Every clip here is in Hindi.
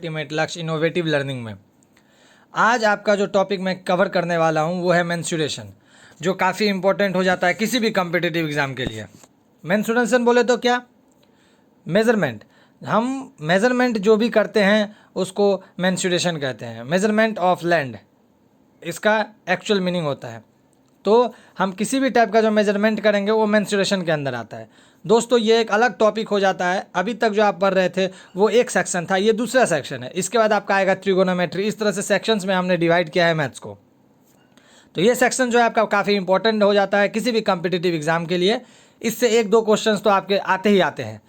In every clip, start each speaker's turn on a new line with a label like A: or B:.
A: अल्टीमेट लक्ष्य इनोवेटिव लर्निंग में आज आपका जो टॉपिक मैं कवर करने वाला हूं वो है मेंसुरेशन, जो काफ़ी इंपॉर्टेंट हो जाता है किसी भी कम्पिटिटिव एग्ज़ाम के लिए। मेंसुरेशन बोले तो क्या? मेज़रमेंट। हम मेज़रमेंट जो भी करते हैं उसको मेंसुरेशन कहते हैं। मेज़रमेंट ऑफ लैंड इसका एक्चुअल मीनिंग होता है। तो हम किसी भी टाइप का जो मेजरमेंट करेंगे वो मेंसुरेशन के अंदर आता है। दोस्तों ये एक अलग टॉपिक हो जाता है। अभी तक जो आप पढ़ रहे थे वो एक सेक्शन था, ये दूसरा सेक्शन है। इसके बाद आपका आएगा ट्रिगोनोमेट्री। इस तरह से सेक्शंस में हमने डिवाइड किया है मैथ्स को। तो ये सेक्शन जो है आपका काफ़ी इंपॉर्टेंट हो जाता है किसी भी कॉम्पिटिटिव एग्जाम के लिए। इससे एक दो क्वेश्चंस तो आपके आते ही आते हैं।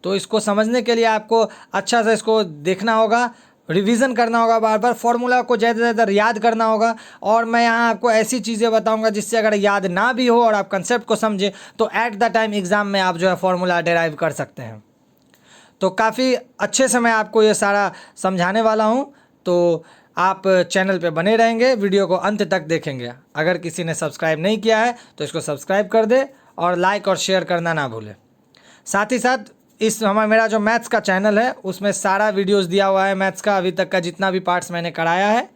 A: तो इसको समझने के लिए आपको अच्छा से इसको देखना होगा, रिवीजन करना होगा, बार बार फॉर्मूला को ज़्यादा से ज़्यादा याद करना होगा। और मैं यहाँ आपको ऐसी चीज़ें बताऊंगा जिससे अगर याद ना भी हो और आप कंसेप्ट को समझें तो एट द टाइम एग्ज़ाम में आप जो है फॉर्मूला डेराइव कर सकते हैं। तो काफ़ी अच्छे से मैं आपको ये सारा समझाने वाला हूँ। तो आप चैनल पे बने रहेंगे, वीडियो को अंत तक देखेंगे। अगर किसी ने सब्सक्राइब नहीं किया है तो इसको सब्सक्राइब कर दे और लाइक और शेयर करना ना भूले। साथ ही साथ मेरा जो मैथ्स का चैनल है उसमें सारा वीडियोस दिया हुआ है मैथ्स का, अभी तक का जितना भी पार्ट्स मैंने कराया है।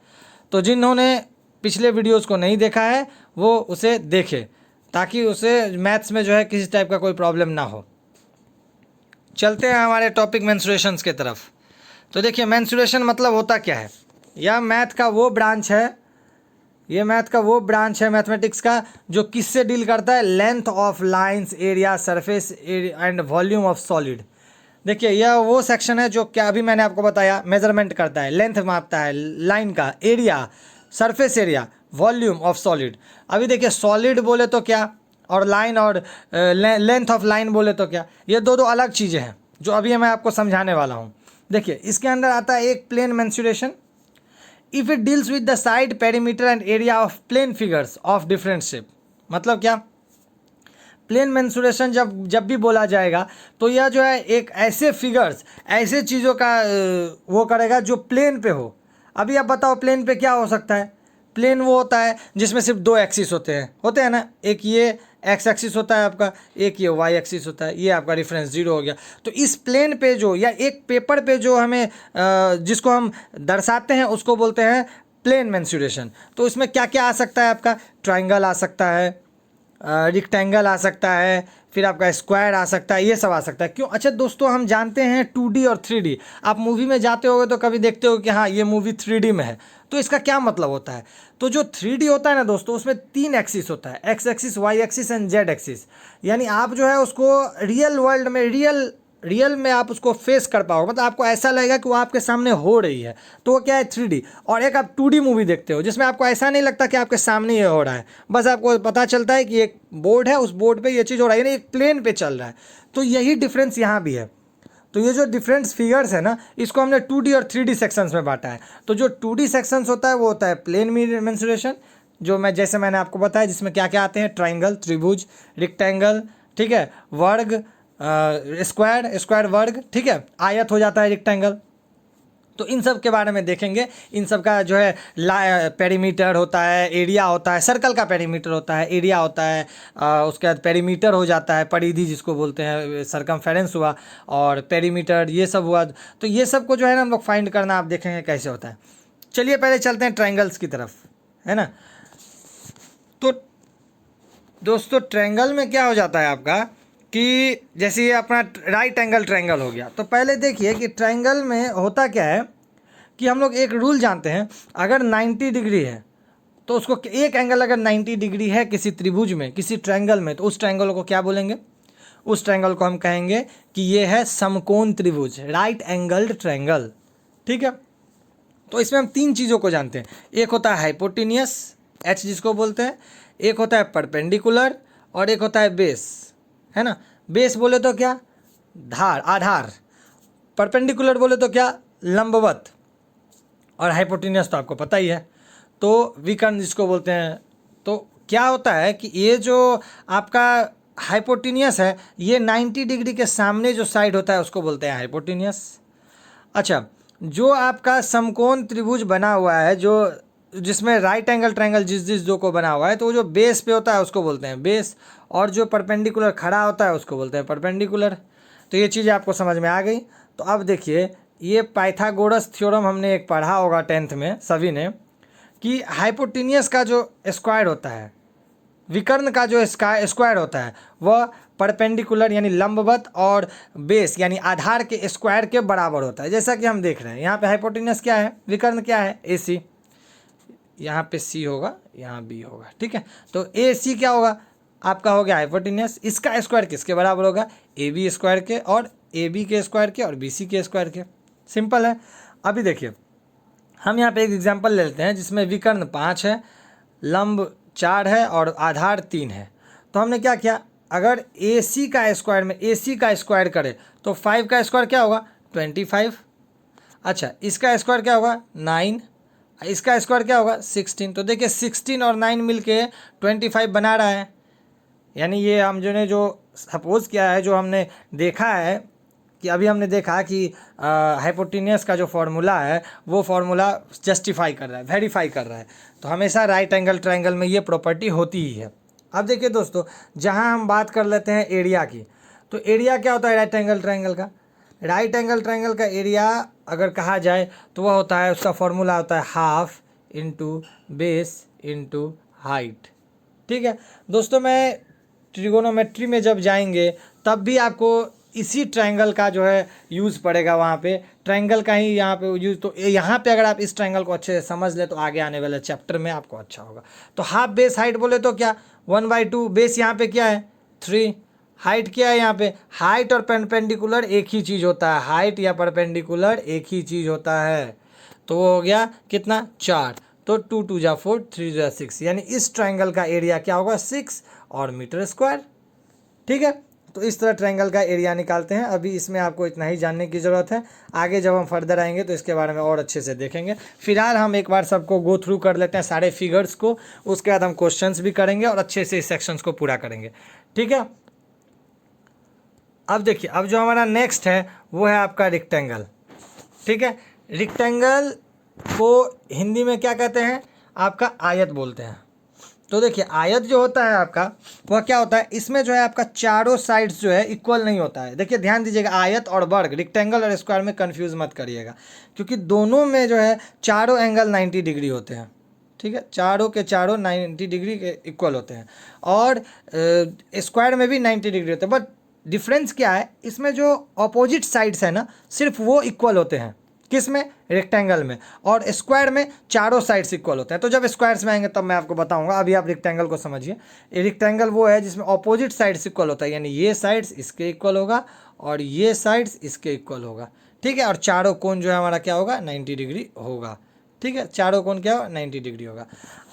A: तो जिन्होंने पिछले वीडियोस को नहीं देखा है वो उसे देखे, ताकि उसे मैथ्स में जो है किसी टाइप का कोई प्रॉब्लम ना हो। चलते हैं हमारे टॉपिक मेंसुरेशंस के तरफ। तो देखिए मेंसुरेशन मतलब होता क्या है। यह मैथ का वो ब्रांच है, मैथमेटिक्स का, जो किससे डील करता है? Length of lines, area, surface and volume of solid. देखिए यह वो सेक्शन है जो क्या अभी मैंने आपको बताया, मेजरमेंट करता है, लेंथ मापता है लाइन का, area, surface area, volume of solid. अभी देखिए सॉलिड बोले तो क्या, और लाइन और लेंथ ऑफ लाइन बोले तो क्या, ये दो अलग चीज़ें हैं जो अभी मैं आपको समझाने वाला हूँ। देखिए इसके अंदर आता है एक plane mensuration. If it deals with the side, perimeter and area of plane figures of different shape. मतलब क्या? प्लेन मेंसुरेशन जब भी बोला जाएगा तो यह जो है एक ऐसे फिगर्स, ऐसे चीज़ों का वो करेगा जो प्लेन पे हो। अभी आप बताओ प्लेन पे क्या हो सकता है? प्लेन वो होता है जिसमें सिर्फ दो एक्सिस होते हैं ना। एक ये एक्स एक्सिस होता है आपका, एक ये वाई एक्सिस होता है। ये आपका रेफरेंस जीरो हो गया। तो इस प्लेन पे जो, या एक पेपर पे जो हमें जिसको हम दर्शाते हैं उसको बोलते हैं प्लेन मेंसुरेशन। तो इसमें क्या क्या आ सकता है आपका? ट्राइंगल आ सकता है, रिक्टेंगल आ सकता है, फिर आपका स्क्वायर आ सकता है, ये सब आ सकता है। क्यों? अच्छा दोस्तों, हम जानते हैं 2D और 3D। आप मूवी में जाते होगे तो कभी देखते हो कि हाँ ये मूवी 3D में है। तो इसका क्या मतलब होता है? तो जो 3D होता है ना दोस्तों, उसमें 3 एक्सिस होता है, X axis, Y axis and Z axis. यानी आप जो है उसको रियल वर्ल्ड में, रियल में आप उसको फेस कर पाओगे, मतलब आपको ऐसा लगेगा कि वो आपके सामने हो रही है। तो वो क्या है? 3D। और एक आप 2D मूवी देखते हो जिसमें आपको ऐसा नहीं लगता कि आपके सामने ये हो रहा है, बस आपको पता चलता है कि एक बोर्ड है, उस बोर्ड पे ये चीज़ हो रहा है, यानी एक प्लेन पे चल रहा है। तो यही डिफरेंस यहाँ भी है। तो ये जो डिफरेंट फिगर्स है ना, इसको हमने 2D और 3D सेक्शंस में बांटा है। तो जो 2D सेक्शंस होता है वो होता है प्लेन मेंसुरेशन, जो जैसे मैंने आपको बताया, जिसमें क्या क्या आते हैं? ट्राइंगल, त्रिभुज, रेक्टेंगल, ठीक है, वर्ग, स्क्वायर वर्ग, ठीक है, आयत हो जाता है रेक्टेंगल। तो इन सब के बारे में देखेंगे। इन सब का जो है पेरीमीटर होता है, एरिया होता है, सर्कल का पेरीमीटर होता है, एरिया होता है, उसके बाद पेरीमीटर हो जाता है, परिधि जिसको बोलते हैं, सरकमफेरेंस हुआ और पेरीमीटर, ये सब हुआ। तो ये सब को जो है ना हम लोग फाइंड करना, आप देखेंगे कैसे होता है। चलिए पहले चलते हैं ट्रायंगल्स की तरफ, है ना। तो दोस्तों ट्रायंगल में क्या हो जाता है आपका कि जैसे ये अपना राइट एंगल ट्रायंगल हो गया। तो पहले देखिए कि ट्रायंगल में होता क्या है कि हम लोग एक रूल जानते हैं, अगर 90 डिग्री है तो उसको, एक एंगल अगर 90 डिग्री है किसी त्रिभुज में, किसी ट्रायंगल में, तो उस ट्रायंगल को क्या बोलेंगे? उस ट्रायंगल को हम कहेंगे कि ये है समकोण त्रिभुज, राइट एंगल्ड ट्रायंगल, ठीक है। तो इसमें हम 3 चीज़ों को जानते हैं। एक होता है हाइपोटेनियस, एच जिसको बोलते हैं, एक होता है परपेंडिकुलर, और एक होता है बेस, है ना। बेस बोले तो क्या? धार, आधार। परपेंडिकुलर बोले तो क्या? लंबवत। और हाइपोटेनियस तो आपको पता ही है, तो विकर्ण जिसको बोलते हैं। तो क्या होता है कि ये जो आपका हाइपोटेनियस है, ये 90 डिग्री के सामने जो साइड होता है उसको बोलते हैं हाइपोटेनियस। अच्छा, जो आपका समकोण त्रिभुज बना हुआ है, जो जिसमें राइट एंगल ट्रायंगल जिस दो को बना हुआ है, तो वो जो बेस पे होता है उसको बोलते हैं बेस, और जो परपेंडिकुलर खड़ा होता है उसको बोलते हैं परपेंडिकुलर। तो ये चीज़ आपको समझ में आ गई। तो अब देखिए ये पाइथागोरस थ्योरम हमने एक पढ़ा होगा 10th में सभी ने, कि हाइपोटेनियस का जो स्क्वायर होता है, विकर्ण का जो स्क्वायर होता है, वह परपेंडिकुलर यानी लंबवत और बेस यानी आधार के स्क्वायर के बराबर होता है। जैसा कि हम देख रहे हैं यहाँ पे हाइपोटेनियस क्या है, विकर्ण क्या है, ए सी, यहाँ पे सी होगा, यहाँ बी होगा, ठीक है। तो ए सी क्या होगा आपका, हो गया हाइपोटेनियस। इसका स्क्वायर किसके बराबर होगा, ए बी स्क्वायर के, और ए बी के स्क्वायर के, और बी सी के स्क्वायर के। सिंपल है। अभी देखिए हम यहाँ पे एक एग्जांपल ले लेते हैं जिसमें विकर्ण 5 है, लंब 4 है और आधार 3 है। तो हमने क्या किया, अगर ए सी का स्क्वायर में ए सी का स्क्वायर करें तो 5 का स्क्वायर क्या होगा, 25। अच्छा, इसका स्क्वायर क्या होगा, 9, इसका स्क्वायर क्या होगा, 16। तो देखिए 16 और 9 मिलके 25 बना रहा है। यानी ये हम जो सपोज किया है, जो हमने देखा है कि अभी हमने देखा कि हाइपोटेनियस का जो फॉर्मूला है वो फॉर्मूला जस्टिफाई कर रहा है, वेरीफाई कर रहा है। तो हमेशा राइट एंगल ट्रायंगल में ये प्रॉपर्टी होती ही है। अब देखिए दोस्तों, जहाँ हम बात कर लेते हैं एरिया की, तो एरिया क्या होता है राइट एंगल ट्रायंगल का, राइट एंगल ट्रायंगल का एरिया अगर कहा जाए तो वह होता है, उसका फॉर्मूला होता है half into base into height. ठीक है दोस्तों, मैं ट्रिगोनोमेट्री में जब जाएंगे तब भी आपको इसी ट्रायंगल का जो है यूज़ पड़ेगा, वहाँ पे ट्रायंगल का ही यहाँ पे यूज़। तो यहाँ पे अगर आप इस ट्रायंगल को अच्छे से समझ ले तो आगे आने वाले चैप्टर में आपको अच्छा होगा। तो हाफ बेस हाइट बोले तो क्या, 1/2, बेस यहाँ पे क्या है 3, हाइट क्या है यहाँ पे, हाइट और परपेंडिकुलर एक ही चीज़ होता है, हाइट या परपेंडिकुलर एक ही चीज़ होता है। तो वो हो गया कितना, 4। तो 2 2 जा 4, 3 जा 6, यानी इस ट्रायंगल का एरिया क्या होगा, 6 और मीटर स्क्वायर। ठीक है, तो इस तरह ट्रायंगल का एरिया निकालते हैं। अभी इसमें आपको इतना ही जानने की ज़रूरत है, आगे जब हम फर्दर आएंगे तो इसके बारे में और अच्छे से देखेंगे। फिलहाल हम एक बार सबको गो थ्रू कर लेते हैं सारे फिगर्स को, उसके बाद हम क्वेश्चंस भी करेंगे और अच्छे से इस सेक्शंस को पूरा करेंगे। ठीक है, अब देखिए, अब जो हमारा नेक्स्ट है वो है आपका रेक्टेंगल। ठीक है, रेक्टेंगल को हिंदी में क्या कहते हैं, आपका आयत बोलते हैं। तो देखिए आयत जो होता है आपका, वह क्या होता है, इसमें जो है आपका चारों साइड्स जो है इक्वल नहीं होता है। देखिए ध्यान दीजिएगा, आयत और वर्ग, रेक्टेंगल और स्क्वायर में कंफ्यूज मत करिएगा, क्योंकि दोनों में जो है चारों एंगल 90 डिग्री होते हैं। ठीक है, चारों के चारों 90 डिग्री के इक्वल होते हैं, और स्क्वायर में भी 90 डिग्री होते हैं। बट डिफरेंस क्या है, इसमें जो अपोजिट साइड्स है ना, सिर्फ वो इक्वल होते हैं। किस में, रेक्टेंगल में। और स्क्वायर में चारों साइड्स इक्वल होते हैं। तो जब स्क्वायर्स में आएंगे तब मैं आपको बताऊंगा, अभी आप रेक्टेंगल को समझिए। रेक्टेंगल वो है जिसमें ऑपोजिट साइड्स इक्वल होता है, यानी ये साइड्स इसके इक्वल होगा और ये साइड्स इसके इक्वल होगा। ठीक है, और चारों कोण जो है हमारा क्या होगा, 90 डिग्री होगा। ठीक है, चारों कोण क्या होगा, 90 डिग्री होगा।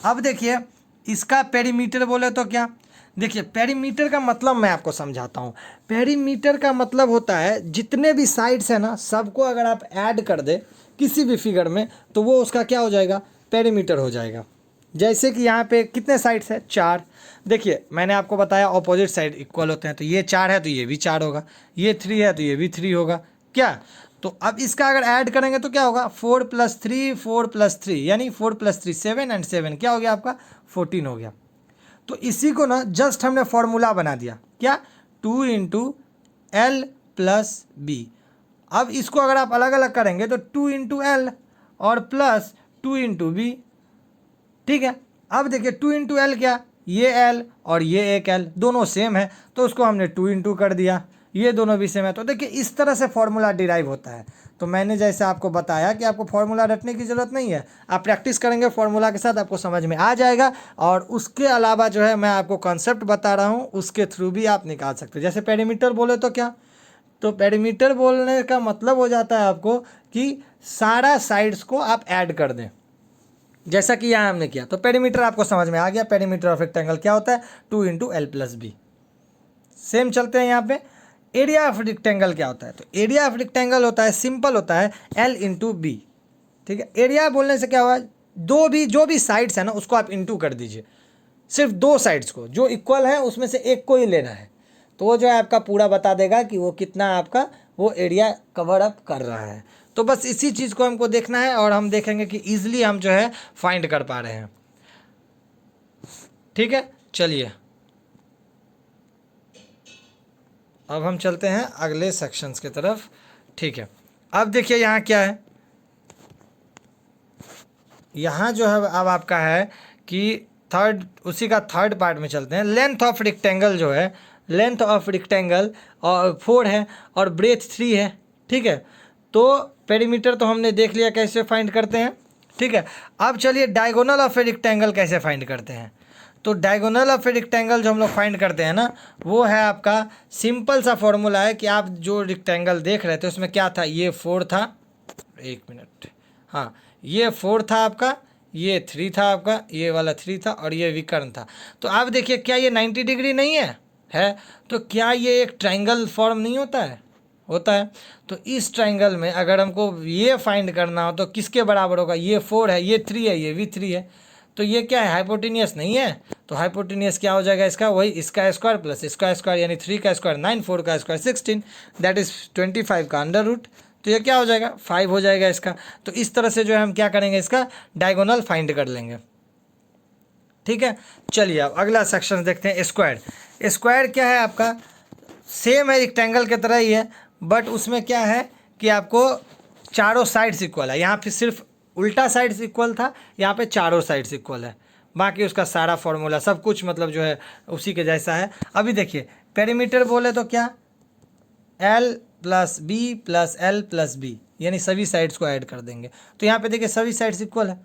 A: अब देखिए इसका पेरीमीटर बोले तो क्या, देखिए पेरीमीटर का मतलब मैं आपको समझाता हूँ। पेरीमीटर का मतलब होता है जितने भी साइड्स है ना, सबको अगर आप ऐड कर दे किसी भी फिगर में तो वो उसका क्या हो जाएगा, पेरीमीटर हो जाएगा। जैसे कि यहाँ पे कितने साइड्स है, 4। देखिए मैंने आपको बताया ऑपोजिट साइड इक्वल होते हैं, तो ये 4 है तो ये भी 4 होगा, ये 3 है तो ये भी 3 होगा। क्या, तो अब इसका अगर ऐड करेंगे तो क्या होगा, 4 + 3 4 + 3, यानी 4 + 3 7 एंड 7 क्या हो गया आपका, 14 हो गया। तो इसी को ना जस्ट हमने फॉर्मूला बना दिया, क्या, 2 × L + B। अब इसको अगर आप अलग अलग करेंगे तो 2 × L और प्लस 2 × B। ठीक है, अब देखिए 2 × L क्या, ये L और ये एक L दोनों सेम है, तो उसको हमने 2 × कर दिया, ये दोनों भी सेम है। तो देखिए इस तरह से फॉर्मूला डिराइव होता है। तो मैंने जैसे आपको बताया कि आपको फॉर्मूला रटने की ज़रूरत नहीं है, आप प्रैक्टिस करेंगे फॉर्मूला के साथ आपको समझ में आ जाएगा। और उसके अलावा जो है मैं आपको कॉन्सेप्ट बता रहा हूँ, उसके थ्रू भी आप निकाल सकते हैं। जैसे पेरीमीटर बोले तो क्या, तो पेरीमीटर बोलने का मतलब हो जाता है आपको कि सारा साइड्स को आप ऐड कर दें, जैसा कि यहाँ हमने किया। तो पेरीमीटर आपको समझ में आ गया, पेरीमीटर ऑफ रेक्टेंगल क्या होता है, 2 × L + B। सेम चलते हैं यहाँ पे, एरिया ऑफ रेक्टेंगल क्या होता है, तो एरिया ऑफ रेक्टेंगल होता है, सिंपल होता है, L × B। ठीक है, एरिया बोलने से क्या हुआ, जो भी साइड्स है ना उसको आप इंटू कर दीजिए, सिर्फ 2 साइड्स को जो इक्वल है उसमें से एक को ही लेना है, तो वो जो है आपका पूरा बता देगा कि वो कितना आपका वो एरिया कवर अप कर रहा है। तो बस इसी चीज़ को हमको देखना है और हम देखेंगे कि ईजिली हम जो है फाइंड कर पा रहे हैं। ठीक है, चलिए अब हम चलते हैं अगले सेक्शंस की तरफ। ठीक है, अब देखिए यहाँ क्या है, यहाँ जो है अब आपका है कि थर्ड, उसी का थर्ड पार्ट में चलते हैं। लेंथ ऑफ रेक्टेंगल जो है, लेंथ ऑफ रेक्टेंगल और 4 है और ब्रेथ 3 है, ठीक है। तो पेरीमीटर तो हमने देख लिया कैसे फाइंड करते हैं, ठीक है। अब चलिए डायगोनल ऑफ ए रेक्टेंगल कैसे फाइंड करते हैं। तो डायगोनल ऑफ ए रेक्टेंगल जो हम लोग फाइंड करते हैं ना, वो है आपका सिंपल सा फॉर्मूला है कि आप जो रेक्टेंगल देख रहे थे उसमें क्या था, ये 4 था, 1 मिनट, हाँ ये 4 था आपका, ये 3 था आपका, ये वाला 3 था और ये विकर्ण था। तो आप देखिए क्या ये 90 डिग्री नहीं है। तो क्या ये एक ट्रायंगल फॉर्म नहीं होता है, होता है। तो इस ट्रायंगल में अगर हमको ये फाइंड करना हो तो किसके बराबर होगा, ये 4 है, ये 3 है, ये भी 3 है। तो ये क्या है, हाइपोटेनियस नहीं है। तो हाइपोटेनियस क्या हो जाएगा इसका, वही इसका स्क्वायर प्लस इसका स्क्वायर, यानी 3 का स्क्वायर 9, 4 का स्क्वायर 16, दैट इज 25 का अंडर रूट। तो ये क्या हो जाएगा, 5 हो जाएगा इसका। तो इस तरह से जो है हम क्या करेंगे, इसका डायगोनल फाइंड कर लेंगे, ठीक है। चलिए अब अगला सेक्शन देखते हैं, स्क्वायर। स्क्वायर क्या है आपका, सेम है रेक्टेंगल की तरह ही है, बट उसमें क्या है कि आपको चारों साइड्स इक्वल है। यहाँ पे सिर्फ उल्टा साइड्स इक्वल था, यहाँ पे चारों साइड्स इक्वल है। बाकी उसका सारा फॉर्मूला सब कुछ मतलब जो है उसी के जैसा है। अभी देखिए पेरीमीटर बोले तो क्या, L plus B plus L plus B, यानी सभी साइड्स को ऐड कर देंगे। तो यहाँ पे देखिए सभी साइड्स इक्वल है,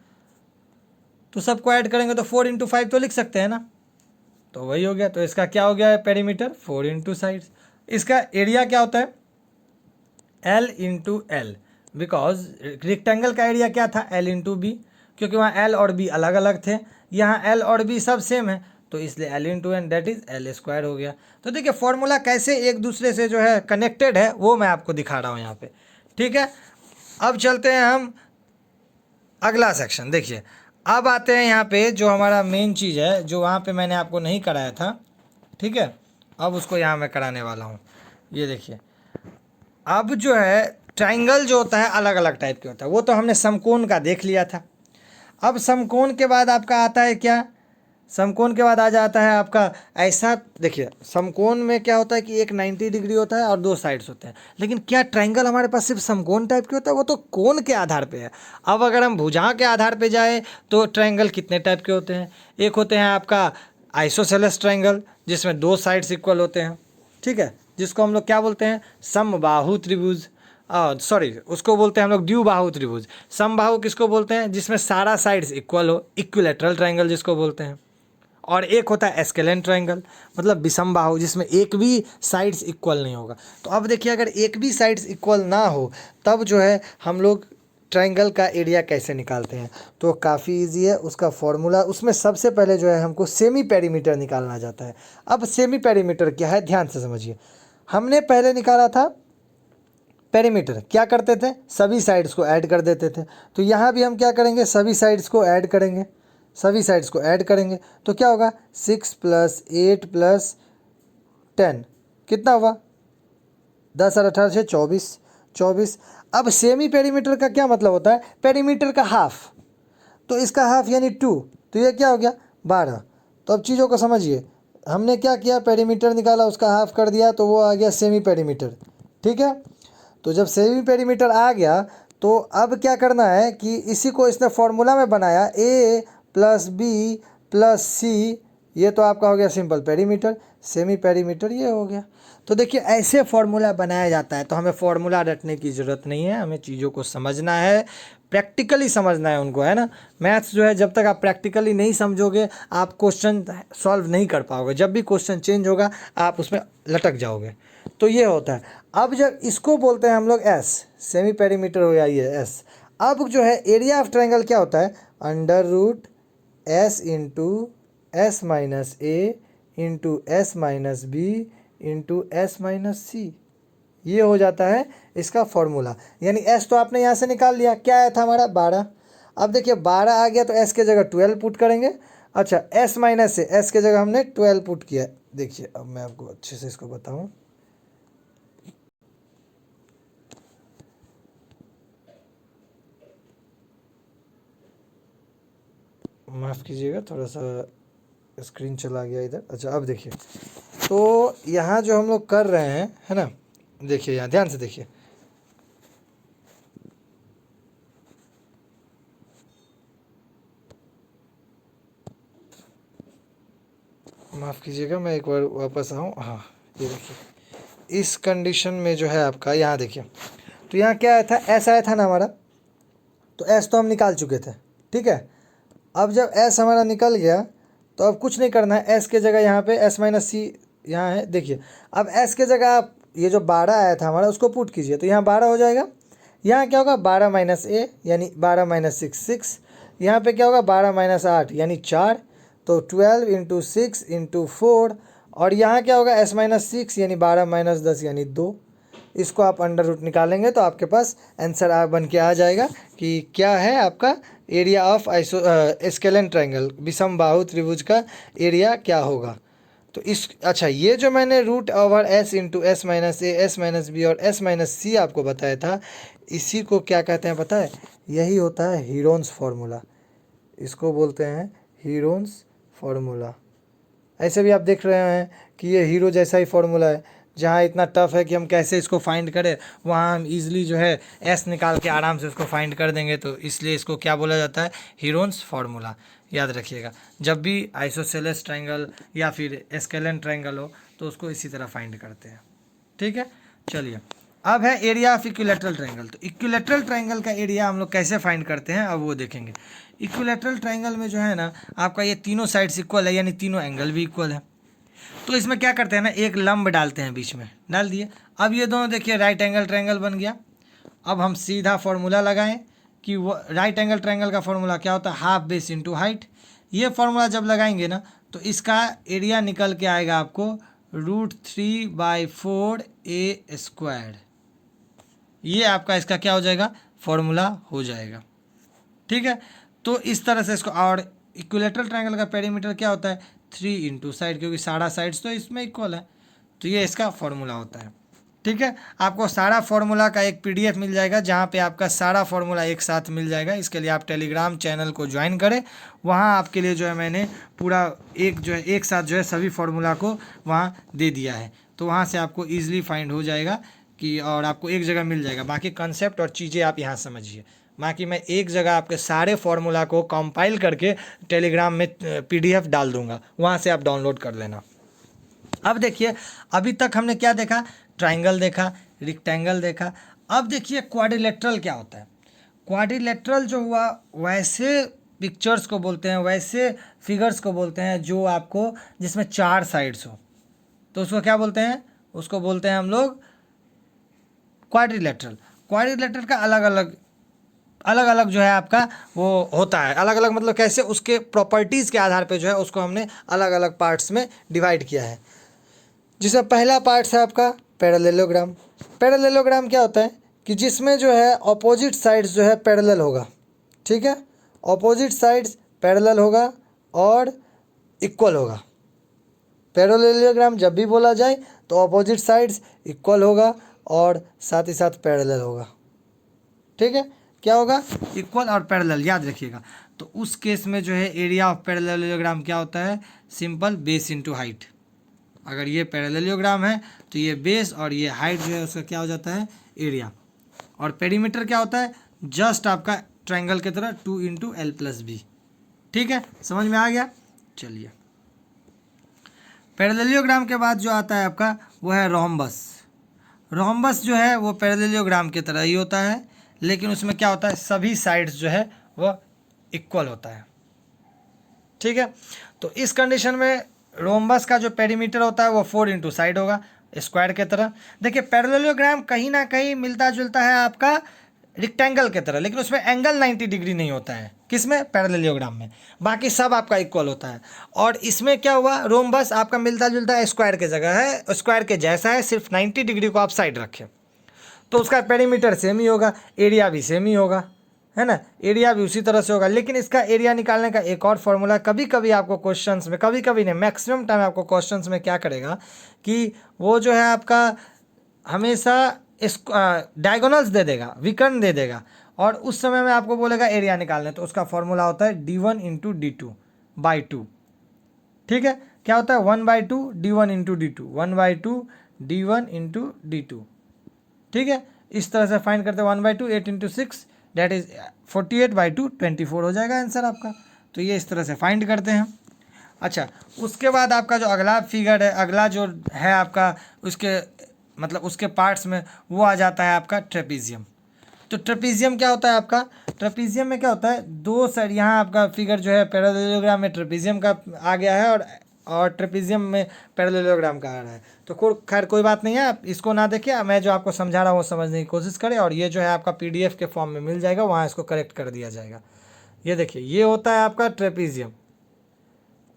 A: तो सबको ऐड करेंगे तो 4 × 5 तो लिख सकते हैं ना, तो वही हो गया। तो इसका क्या हो गया है, पेरीमीटर 4 × साइड्स। इसका एरिया क्या होता है, L × L, बिकॉज रेक्टेंगल का एरिया क्या था, L × B, क्योंकि वहाँ L और B अलग अलग थे, यहाँ L और B सब सेम है, तो इसलिए L × N that is L² हो गया। तो देखिए फॉर्मूला कैसे एक दूसरे से जो है कनेक्टेड है वो मैं आपको दिखा रहा हूँ यहाँ पे, ठीक है। अब चलते हैं हम अगला सेक्शन। देखिए अब आते हैं यहाँ पे जो हमारा मेन चीज़ है, जो वहाँ पे मैंने आपको नहीं कराया था, ठीक है। अब उसको यहाँ मैं कराने वाला हूँ। ये देखिए अब जो है ट्राइंगल जो होता है अलग अलग टाइप के होता है, वो तो हमने समकोण का देख लिया था। अब समकोण के बाद आपका आता है क्या, समकोण के बाद आ जाता है आपका ऐसा, देखिए समकोण में क्या होता है कि एक 90 डिग्री होता है और 2 साइड्स होते हैं। लेकिन क्या ट्रायंगल हमारे पास सिर्फ समकोण टाइप के होता है, वो तो कोण के आधार पे है। अब अगर हम भुजा के आधार पे जाए तो ट्रायंगल कितने टाइप के होते हैं, एक होते हैं आपका आइसोसेलेस ट्रायंगल जिसमें 2 साइड्स इक्वल होते हैं, ठीक है, जिसको हम लोग क्या बोलते हैं, समबाहु त्रिभुज, सॉरी उसको बोलते हैं हम लोग द्विबाहु त्रिभुज। समबाहु किसको बोलते हैं, जिसमें सारा साइड्स इक्वल हो, इक्विलैटरल ट्रायंगल जिसको बोलते हैं। और एक होता है एस्केलेन ट्रायंगल, मतलब विषमबाहु, जिसमें एक भी साइड्स इक्वल नहीं होगा। तो अब देखिए अगर एक भी साइड्स इक्वल ना हो तब जो है हम लोग ट्रायंगल का एरिया कैसे निकालते हैं, तो काफ़ी इजी है उसका फॉर्मूला। उसमें सबसे पहले जो है हमको सेमी पेरीमीटर निकालना जाता है। अब सेमी पेरीमीटर क्या है, ध्यान से समझिए। हमने पहले निकाला था पेरीमीटर, क्या करते थे, सभी साइड्स को ऐड कर देते थे। तो यहाँ भी हम क्या करेंगे, सभी साइड्स को ऐड करेंगे, सभी साइड्स को ऐड करेंगे तो क्या होगा, 6 + 8 + 10 कितना हुआ, 10 और 18 से 24, 24। अब सेमी पेरीमीटर का क्या मतलब होता है, पेरीमीटर का हाफ, तो इसका हाफ यानी 2, तो ये क्या हो गया 12। तो अब चीज़ों को समझिए, हमने क्या किया, पेरीमीटर निकाला, उसका हाफ कर दिया, तो वो आ गया सेमी पेरीमीटर, ठीक है। तो जब सेमी पेरीमीटर आ गया तो अब क्या करना है कि इसी को इसने फॉर्मूला में बनाया, A + B + C, ये तो आपका हो गया सिंपल पेरीमीटर, सेमी पेरीमीटर ये हो गया। तो देखिए ऐसे फॉर्मूला बनाया जाता है। तो हमें फॉर्मूला रटने की ज़रूरत नहीं है, हमें चीज़ों को समझना है, प्रैक्टिकली समझना है उनको, है ना। मैथ्स जो है जब तक आप प्रैक्टिकली नहीं समझोगे आप क्वेश्चन सॉल्व नहीं कर पाओगे, जब भी क्वेश्चन चेंज होगा आप उसमें लटक जाओगे। तो ये होता है। अब जब इसको बोलते हैं हम लोग एस, सेमी पेरीमीटर हो गया ये एस। अब जो है एरिया ऑफ ट्रायंगल क्या होता है, √S × S - A × S - B × S - C, ये हो जाता है इसका फॉर्मूला। यानी S तो आपने यहाँ से निकाल लिया, क्या आया था हमारा 12। अब देखिए 12 आ गया तो S के जगह 12 पुट करेंगे। अच्छा S - से S के जगह हमने 12 पुट किया। देखिए अब मैं आपको अच्छे से इसको बताऊँ, माफ़ कीजिएगा थोड़ा सा स्क्रीन चला गया इधर। अच्छा अब देखिए, तो यहाँ जो हम लोग कर रहे हैं, है ना, देखिए यहाँ ध्यान से देखिए, माफ़ कीजिएगा, मैं एक बार वापस आऊँ। हाँ, ये देखिए इस कंडीशन में जो है आपका, यहाँ देखिए, तो यहाँ क्या आया था, एस आया था ना हमारा, तो एस तो हम निकाल चुके थे, ठीक है। अब जब एस हमारा निकल गया तो अब कुछ नहीं करना है, एस के जगह यहाँ पे एस माइनस सी यहाँ है, देखिए। अब एस के जगह आप ये जो 12 आया था हमारा उसको पुट कीजिए, तो यहाँ 12 हो जाएगा। यहाँ क्या होगा, 12 माइनस ए यानी 12 माइनस 6 यहाँ पे क्या होगा, 12 माइनस 8 यानी 4, तो 12 इंटू 6 इंटू 4, और यहाँ क्या होगा, एस माइनस 6 यानी 12 माइनस 10 यानी 2। इसको आप अंडर रूट निकालेंगे तो आपके पास आंसर बन के आ जाएगा कि क्या है आपका एरिया ऑफ स्केलेन ट्रायंगल, विषम बाहु त्रिभुज का एरिया क्या होगा। तो इस अच्छा, ये जो मैंने root over s into s minus a, s minus b और एस माइनस सी आपको बताया था, इसी को क्या कहते हैं पता है, यही होता है हीरोन्स फार्मूला। इसको बोलते हैं हीरोन्स फार्मूला। ऐसे भी आप देख रहे हैं कि ये हीरो जैसा ही फार्मूला है, जहाँ इतना टफ है कि हम कैसे इसको फाइंड करें, वहाँ हम इजीली जो है एस निकाल के आराम से उसको फाइंड कर देंगे। तो इसलिए इसको क्या बोला जाता है, हीरोन्स फार्मूला। याद रखिएगा, जब भी आइसोसेलेस ट्रायंगल या फिर स्केलेन ट्रायंगल हो तो उसको इसी तरह फाइंड करते हैं, ठीक है। चलिए, अब है एरिया ऑफ इक्विलेटरल ट्रायंगल। तो इक्विलेटरल ट्रायंगल का एरिया हम लोग कैसे फाइंड करते हैं, अब वो देखेंगे। इक्विलेटरल ट्रायंगल में जो है ना आपका ये तीनों साइड्स इक्वल है, यानी तीनों एंगल भी इक्वल है। तो इसमें क्या करते हैं ना, एक लंब डालते हैं बीच में, डाल दिए। अब ये दोनों देखिए राइट एंगल ट्रायंगल बन गया। अब हम सीधा फॉर्मूला लगाएं कि वो राइट एंगल ट्रायंगल का फॉर्मूला क्या होता है, हाफ बेस इंटू हाइट। ये फॉर्मूला जब लगाएंगे ना तो इसका एरिया निकल के आएगा आपको √3/4 ए स्क्वायर। ये आपका इसका क्या हो जाएगा, फॉर्मूला हो जाएगा, ठीक है। तो इस तरह से इसको, और इक्विलेटरल ट्रायंगल का पेरीमीटर क्या होता है, 3 इंटू साइड, क्योंकि सारा साइड्स तो इसमें इक्वल है। तो ये इसका फॉर्मूला होता है, ठीक है। आपको सारा फार्मूला का एक पीडीएफ मिल जाएगा, जहाँ पे आपका सारा फार्मूला एक साथ मिल जाएगा। इसके लिए आप टेलीग्राम चैनल को ज्वाइन करें, वहाँ आपके लिए जो है मैंने पूरा एक साथ जो है सभी फार्मूला को वहाँ दे दिया है। तो वहाँ से आपको ईजिली फाइंड हो जाएगा कि, और आपको एक जगह मिल जाएगा। बाकी कंसेप्ट और चीज़ें आप यहाँ समझिए। बाकी मैं एक जगह आपके सारे फार्मूला को कंपाइल करके टेलीग्राम में पीडीएफ डाल दूँगा, वहाँ से आप डाउनलोड कर लेना। अब देखिए, अभी तक हमने क्या देखा, ट्रायंगल देखा, रेक्टेंगल देखा। अब देखिए क्वाड्रिलेटरल क्या होता है। क्वाड्रिलेटरल जो हुआ, वैसे पिक्चर्स को बोलते हैं, वैसे फिगर्स को बोलते हैं जो आपको, जिसमें 4 साइड्स हो, तो उसको क्या बोलते हैं, उसको बोलते हैं हम लोग क्वाड्रिलेटरल। क्वाड्रिलेटरल का अलग अलग जो है आपका वो होता है, अलग अलग मतलब कैसे, उसके प्रॉपर्टीज़ के आधार पे जो है उसको हमने अलग अलग पार्ट्स में डिवाइड किया है। जिसमें पहला पार्ट है आपका पैरेललोग्राम। पैरेललोग्राम क्या होता है कि जिसमें जो है ऑपोजिट साइड्स जो है पैरेलल होगा, ठीक है। ऑपोजिट साइड्स पैरेलल होगा और इक्वल होगा। पैरेललोग्राम जब भी बोला जाए तो ऑपोजिट साइड्स इक्वल होगा और साथ ही साथ पैरेलल होगा, ठीक है। क्या होगा, इक्वल और पैरेलल, याद रखिएगा। तो उस केस में जो है एरिया ऑफ पैरेललोग्राम क्या होता है, सिंपल बेस इंटू हाइट। अगर ये पैरेललोग्राम है तो ये बेस और ये हाइट जो है उसका क्या हो जाता है, एरिया। और पेरीमीटर क्या होता है, जस्ट आपका ट्रायंगल की तरह 2 इंटू L+B, ठीक है। समझ में आ गया। चलिए, पैरेललोग्राम के बाद जो आता है आपका वो है रोम्बस। रोम्बस जो है वो पैरेललोग्राम की तरह ही होता है, लेकिन उसमें क्या होता है, सभी साइड्स जो है वो इक्वल होता है, ठीक है। तो इस कंडीशन में रोम्बस का जो पेरीमीटर होता है वो 4 इंटू साइड होगा, स्क्वायर के तरह। देखिए पैरेललोग्राम कहीं ना कहीं मिलता जुलता है आपका रेक्टेंगल के तरह, लेकिन उसमें एंगल 90 डिग्री नहीं होता है, किसमें, पैरेललोग्राम में। बाकी सब आपका इक्वल होता है। और इसमें क्या हुआ, रोम्बस आपका मिलता जुलता है, स्क्वायर की जगह है, स्क्वायर के जैसा है, सिर्फ 90 डिग्री को आप साइड रखें, तो उसका पेरीमीटर सेम ही होगा, एरिया भी सेम ही होगा, है ना, एरिया भी उसी तरह से होगा। लेकिन इसका एरिया निकालने का एक और फॉर्मूला, कभी कभी आपको क्वेश्चंस में, कभी कभी नहीं, मैक्सिमम टाइम आपको क्वेश्चंस में क्या करेगा कि वो जो है आपका हमेशा डायगोनल्स दे देगा, विकर्ण दे देगा, और उस समय में आपको बोलेगा एरिया निकालने। तो उसका फॉर्मूला होता है D1 इंटू D2/2, ठीक है। क्या होता है, 1/2 D1 into D2, 1/2 D1 into D2, ठीक है। इस तरह से फाइंड करते हैं 1/2, 8 इंटू 6 डेट इज 48/2, 24 हो जाएगा आंसर आपका। तो ये इस तरह से फाइंड करते हैं। अच्छा, उसके बाद आपका जो अगला फिगर है, अगला जो है आपका उसके मतलब उसके पार्ट्स में वो आ जाता है आपका ट्रेपीजियम। तो ट्रेपीजियम क्या होता है आपका, ट्रेपीजियम में क्या होता है, दो साइड, यहाँ आपका फिगर जो है पैरेललोग्राम में ट्रेपीजियम का आ गया है और ट्रेपीजियम में पैरेललोग्राम का आ रहा है। तो खैर कोई बात नहीं है, आप इसको ना देखिए, मैं जो आपको समझा रहा हूँ वो समझने की कोशिश करें, और ये जो है आपका पीडीएफ के फॉर्म में मिल जाएगा, वहाँ इसको करेक्ट कर दिया जाएगा। ये देखिए, ये होता है आपका ट्रेपीजियम।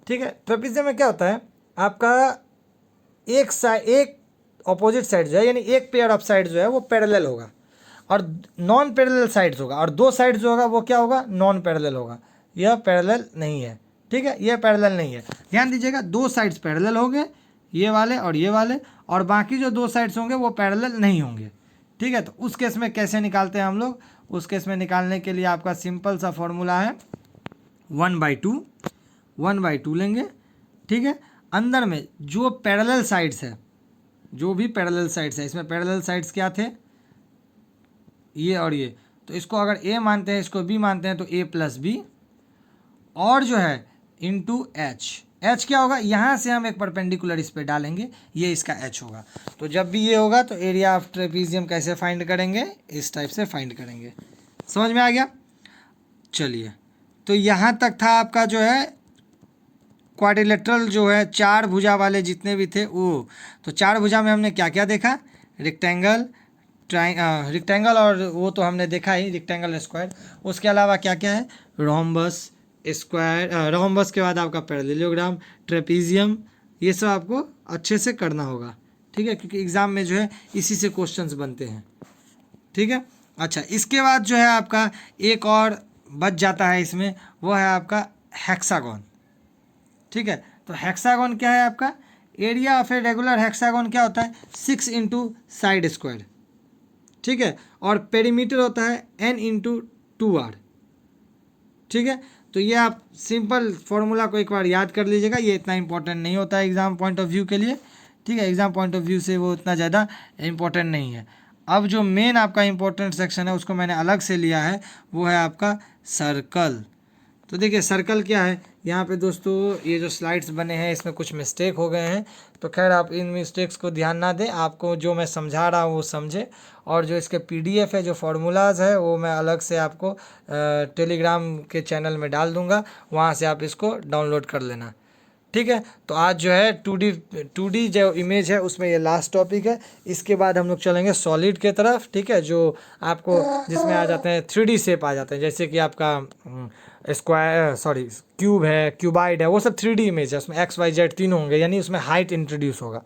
A: ठीक है, ट्रेपीजियम में क्या होता है आपका, एक अपोजिट साइड जो है, यानी एक पेयर ऑफ साइड जो है वो पैरेलल होगा और नॉन पैरेलल साइड्स होगा, और दो साइड जो होगा वो क्या होगा, नॉन पैरेलल होगा। यह पैरेलल नहीं है, ठीक है, यह पैरेलल नहीं है। ध्यान दीजिएगा, दो साइड्स पैरेलल होंगे, ये वाले और ये वाले, और बाकी जो दो साइड्स होंगे वो पैरेलल नहीं होंगे। ठीक है, तो उस केस में कैसे निकालते हैं हम लोग, उस केस में निकालने के लिए आपका सिंपल सा फॉर्मूला है 1/2, 1/2 लेंगे। ठीक है, अंदर में जो पैरेलल साइड्स है, जो भी पैरेलल साइड्स है, इसमें पैरेलल साइड्स क्या थे, ये और ये, तो इसको अगर ए मानते हैं, इसको बी मानते हैं, तो ए प्लस बी, और जो है इंटू एच। एच क्या होगा, यहाँ से हम एक परपेंडिकुलर इस पे डालेंगे, ये इसका एच होगा। तो जब भी ये होगा तो एरिया ऑफ ट्रेपीजियम कैसे फाइंड करेंगे, इस टाइप से फाइंड करेंगे। समझ में आ गया। चलिए, तो यहाँ तक था आपका जो है क्वाड्रिलेटरल, जो है चार भुजा वाले जितने भी थे वो। तो चार भुजा में हमने क्या क्या देखा, रेक्टेंगल, रेक्टेंगल, और वो तो हमने देखा ही, रेक्टेंगल, स्क्वायर। उसके अलावा क्या क्या है, रोम्बस, स्क्वायर, रोम्बस के बाद आपका पैरेललोग्राम, ट्रेपीजियम, ये सब आपको अच्छे से करना होगा। ठीक है, क्योंकि एग्ज़ाम में जो है इसी से क्वेश्चंस बनते हैं। ठीक है, अच्छा, इसके बाद जो है आपका एक और बच जाता है इसमें, वो है आपका हेक्सागोन। ठीक है, तो हेक्सागोन क्या है आपका, area of a regular hexagon क्या होता है, 6 इंटू साइड स्क्वायर। ठीक है, और पेरीमीटर होता है n इंटू 2r। ठीक है, तो ये आप सिंपल फॉर्मूला को एक बार याद कर लीजिएगा, ये इतना इंपॉर्टेंट नहीं होता है एग्ज़ाम पॉइंट ऑफ व्यू के लिए। ठीक है, एग्ज़ाम पॉइंट ऑफ व्यू से वो उतना ज़्यादा इंपॉर्टेंट नहीं है। अब जो मेन आपका इंपॉर्टेंट सेक्शन है उसको मैंने अलग से लिया है, वो है आपका सर्कल। तो देखिए सर्कल क्या है, यहाँ पे दोस्तों ये जो स्लाइड्स बने हैं इसमें कुछ मिस्टेक हो गए हैं, तो खैर आप इन मिस्टेक्स को ध्यान ना दें, आपको जो मैं समझा रहा हूँ वो समझे, और जो इसके पीडीएफ है, जो फार्मूलाज है, वो मैं अलग से आपको टेलीग्राम के चैनल में डाल दूँगा, वहाँ से आप इसको डाउनलोड कर लेना। ठीक है, तो आज जो है 2D जो इमेज है उसमें ये लास्ट टॉपिक है। इसके बाद हम लोग चलेंगे सॉलिड के तरफ। ठीक है, जो आपको जिसमें आ जाते हैं 3D शेप आ जाते हैं, जैसे कि आपका स्क्वायर, सॉरी क्यूब है, क्यूबाइड है, वो सब 3D इमेज है, उसमें एक्स वाई जेड तीन होंगे, यानी उसमें हाइट इंट्रोड्यूस होगा,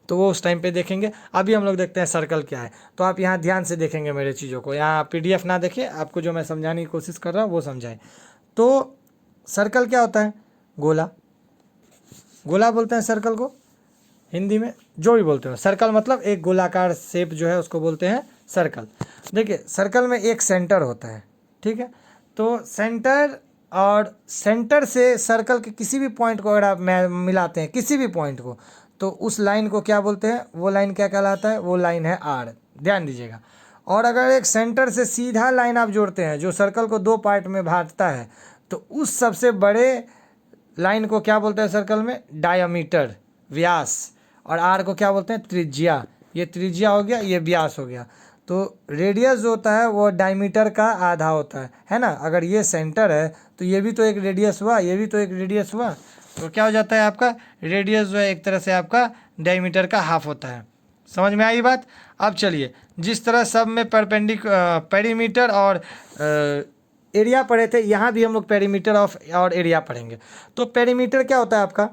A: तो वो उस टाइम पे देखेंगे। अभी हम लोग देखते हैं सर्कल क्या है। तो आप यहाँ ध्यान से देखेंगे मेरे चीज़ों को, यहाँ पीडीएफ ना देखें, आपको जो मैं समझाने की कोशिश कर रहा हूँ वो समझाएं। तो सर्कल क्या होता है, गोला, गोला बोलते हैं सर्कल को हिंदी में, जो भी बोलते हो, सर्कल मतलब एक गोलाकार शेप जो है उसको बोलते हैं सर्कल। देखिए सर्कल में एक सेंटर होता है। ठीक है, तो सेंटर और सेंटर से सर्कल के किसी भी पॉइंट को अगर आप मिलाते हैं, किसी भी पॉइंट को, तो उस लाइन को क्या बोलते हैं, वो लाइन क्या कहलाता है, वो लाइन है आर। ध्यान दीजिएगा। और अगर एक सेंटर से सीधा लाइन आप जोड़ते हैं जो सर्कल को दो पार्ट में बांटता है, तो उस सबसे बड़े लाइन को क्या बोलते हैं सर्कल में, डायमीटर, व्यास, और आर को क्या बोलते हैं, त्रिज्या। ये त्रिज्या हो गया, ये व्यास हो गया। तो रेडियस जो होता है वो डायमीटर का आधा होता है ना। अगर ये सेंटर है तो ये भी तो एक रेडियस हुआ, ये भी तो एक रेडियस हुआ, तो क्या हो जाता है आपका रेडियस जो है एक तरह से आपका डायमीटर का हाफ होता है। समझ में आई बात। अब चलिए, जिस तरह सब में पेरीमीटर और एरिया पढ़े थे, यहाँ भी हम लोग पेरीमीटर और एरिया पढ़ेंगे। तो पेरीमीटर क्या होता है आपका,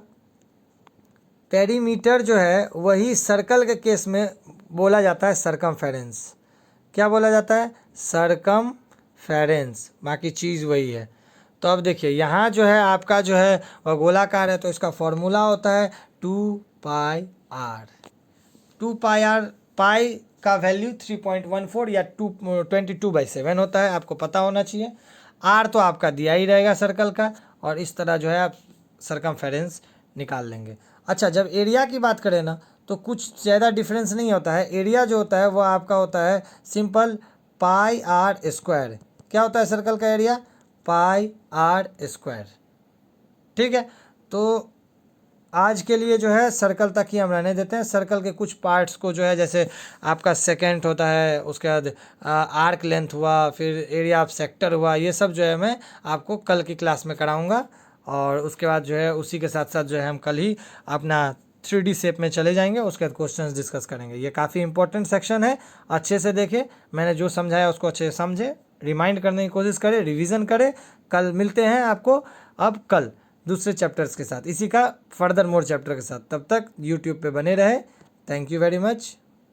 A: पेरीमीटर जो है वही सर्कल के केस में बोला जाता है सरकमफेरेंस। क्या बोला जाता है, सरकमफेरेंस, बाकी चीज़ वही है। तो अब देखिए यहाँ जो है आपका जो है वह गोलाकार है, तो इसका फॉर्मूला होता है 2πr। 2πr, पाई का वैल्यू 3.14 या 22/7 होता है, आपको पता होना चाहिए। आर तो आपका दिया ही रहेगा सर्कल का, और इस तरह जो है आप सरकमफेरेंस निकाल लेंगे। अच्छा, जब एरिया की बात करें ना, तो कुछ ज़्यादा डिफरेंस नहीं होता है। एरिया जो होता है वो आपका होता है सिंपल पाई आर स्क्वायर। क्या होता है सर्कल का एरिया, पाई आर स्क्वायर। ठीक है, तो आज के लिए जो है सर्कल तक ही हम रहने देते हैं। सर्कल के कुछ पार्ट्स को जो है, जैसे आपका सेकेंड होता है, उसके बाद आर्क लेंथ हुआ, फिर एरिया ऑफ सेक्टर हुआ, ये सब जो है मैं आपको कल की क्लास में कराऊंगा। और उसके बाद जो है उसी के साथ साथ जो है हम कल ही अपना 3D शेप में चले जाएंगे, उसके बाद क्वेश्चंस डिस्कस करेंगे। ये काफ़ी इंपॉर्टेंट सेक्शन है, अच्छे से देखें, मैंने जो समझाया उसको अच्छे से समझे, रिमाइंड करने की कोशिश करें, रिवीजन करें। कल मिलते हैं आपको अब कल दूसरे चैप्टर्स के साथ, इसी का फर्दर मोर चैप्टर के साथ। तब तक यूट्यूब पे बने रहे। Thank you very much.